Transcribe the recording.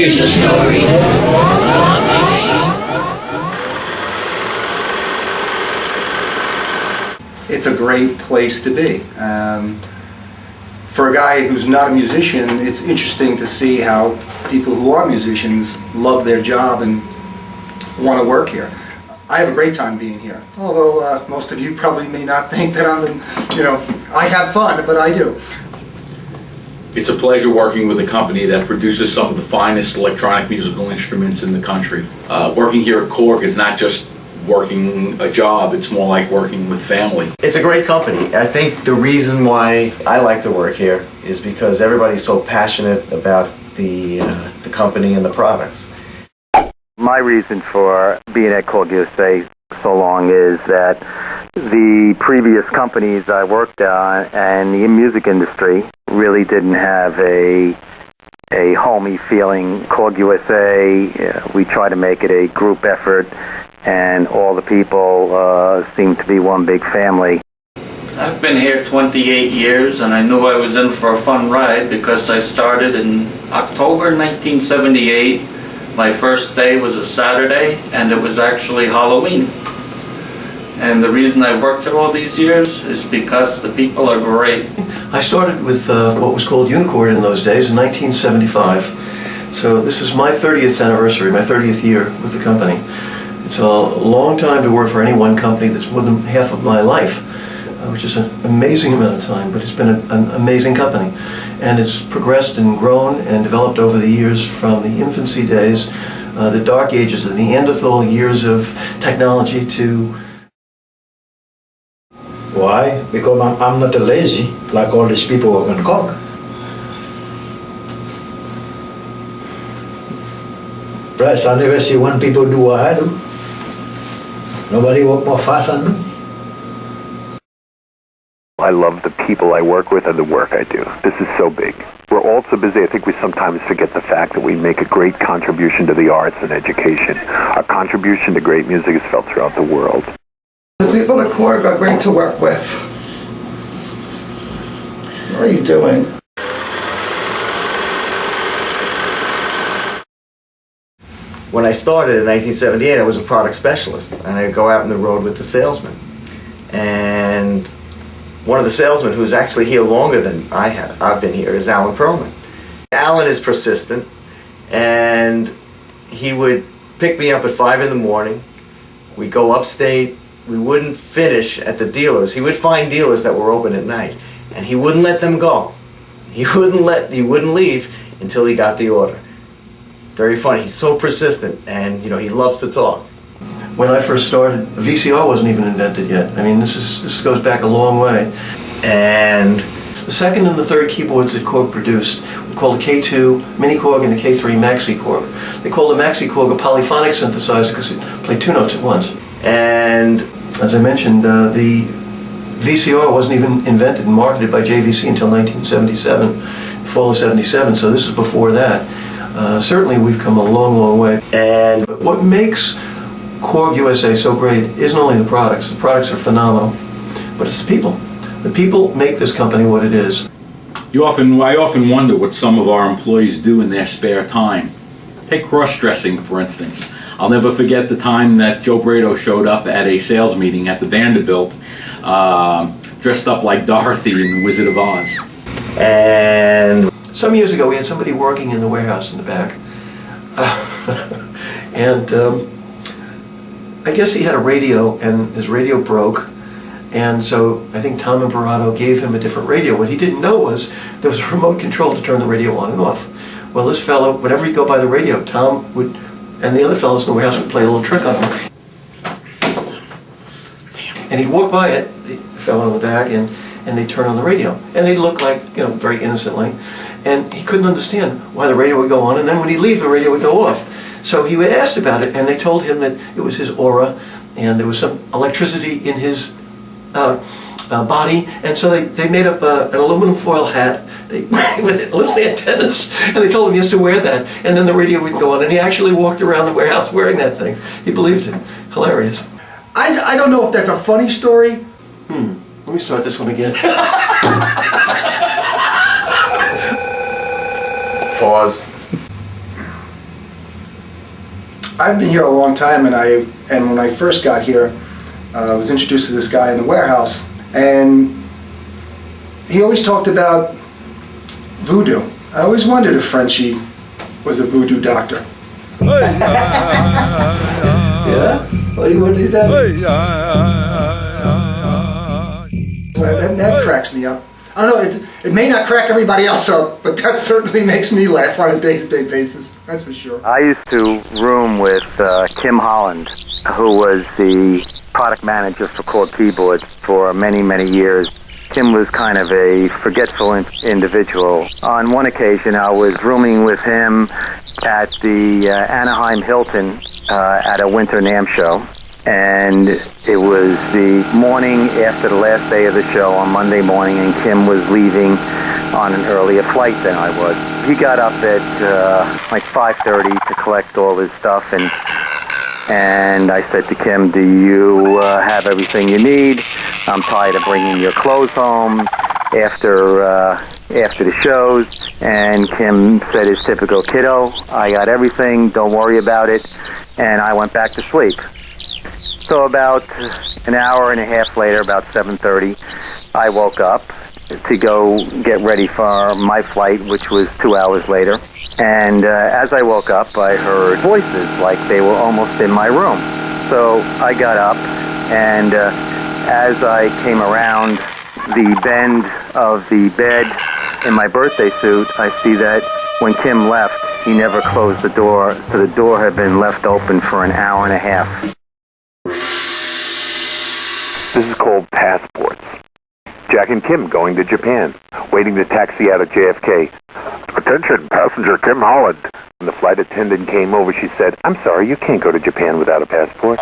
Here's the story. It's a great place to be. For a guy who's not a musician, it's interesting to see how people who are musicians love their job and want to work here. I have a great time being here, although most of you probably may not think that I have fun, but I do. It's a pleasure working with a company that produces some of the finest electronic musical instruments in the country. Working here at KORG is not just working a job, it's more like working with family. It's a great company. I think the reason why I like to work here is because everybody's so passionate about the company and the products. My reason for being at KORG USA so long is that the previous companies I worked on and the music industry really didn't have a homey feeling. KORG USA, we try to make it a group effort, and all the people seem to be one big family. I've been here 28 years, and I knew I was in for a fun ride because I started in October 1978. My first day was a Saturday, and it was actually Halloween. And the reason I've worked here all these years is because the people are great. I started with what was called Unicord in those days in 1975. So this is my 30th anniversary, my 30th year with the company. It's a long time to work for any one company. That's more than half of my life, which is an amazing amount of time, but it's been an amazing company. And it's progressed and grown and developed over the years from the infancy days, the dark ages, the Neanderthal years of technology to... Why? Because I'm not lazy like all these people who can cook. Plus, I never see one people do what I do. Nobody work more fast than me. I love the people I work with and the work I do. This is so big. We're all so busy, I think we sometimes forget the fact that we make a great contribution to the arts and education. Our contribution to great music is felt throughout the world. The people at KORG are great to work with. What are you doing? When I started in 1978, I was a product specialist, and I'd go out on the road with the salesman. And one of the salesmen who's actually here longer than I've been here is Alan Perlman. Alan is persistent, and he would pick me up at 5 in the morning. We'd go upstate. We wouldn't finish at the dealers. He would find dealers that were open at night, and he wouldn't let them go. He wouldn't leave until he got the order. Very funny. He's so persistent, and he loves to talk. When I first started, the VCR wasn't even invented yet. I mean, this goes back a long way. And the second and the third keyboards that KORG produced were called the K2 Mini KORG and the K3 Maxi KORG. They called the Maxi KORG a polyphonic synthesizer because it played 2 notes at once. And as I mentioned, the VCR wasn't even invented and marketed by JVC until 1977, fall of 77, so this is before that. Certainly we've come a long, long way. And what makes KORG USA so great isn't only the products are phenomenal, but it's the people. The people make this company what it is. I often wonder what some of our employees do in their spare time. Take cross-dressing, for instance. I'll never forget the time that Joe Brado showed up at a sales meeting at the Vanderbilt, dressed up like Dorothy in The Wizard of Oz. And some years ago, we had somebody working in the warehouse in the back. And I guess he had a radio, and his radio broke. And so I think Tom Imperato gave him a different radio. What he didn't know was there was a remote control to turn the radio on and off. Well, this fellow, whenever he'd go by the radio, Tom would, and the other fellows in the warehouse would play a little trick on him. And he'd walk by it, the fellow in the back, and they'd turn on the radio. And they'd look like, very innocently. And he couldn't understand why the radio would go on, and then when he'd leave, the radio would go off. So he asked about it, and they told him that it was his aura, and there was some electricity in his body, and so they made up an aluminum foil hat with little antennas, and they told him he has to wear that, and then the radio would go on, and he actually walked around the warehouse wearing that thing. He believed it. Hilarious. I don't know if that's a funny story. Let me start this one again. Pause. I've been here a long time, and when I first got here, I was introduced to this guy in the warehouse, and he always talked about voodoo. I always wondered if Frenchie was a voodoo doctor. Yeah? What do you think? That cracks me up. I don't know, it may not crack everybody else up, but that certainly makes me laugh on a day-to-day basis, that's for sure. I used to room with Kim Holland, who was the product manager for KORG Keyboards for many, many years. Kim was kind of a forgetful individual. On one occasion, I was rooming with him at the Anaheim Hilton at a winter NAMM show. And it was the morning after the last day of the show on Monday morning, and Kim was leaving on an earlier flight than I was. He got up at like 5:30 to collect all his stuff, and I said to Kim, "Do you have everything you need? I'm tired of bringing your clothes home after the shows." And Kim said his typical kiddo, "I got everything, don't worry about it," and I went back to sleep. So about an hour and a half later, about 7:30, I woke up to go get ready for my flight, which was 2 hours later. And as I woke up, I heard voices like they were almost in my room. So I got up, and as I came around the bend of the bed in my birthday suit, I see that when Kim left, he never closed the door, so the door had been left open for an hour and a half. This is called passports. Jack and Kim going to Japan, waiting to taxi out of JFK. Attention, passenger Kim Holland. When the flight attendant came over, she said, "I'm sorry, you can't go to Japan without a passport."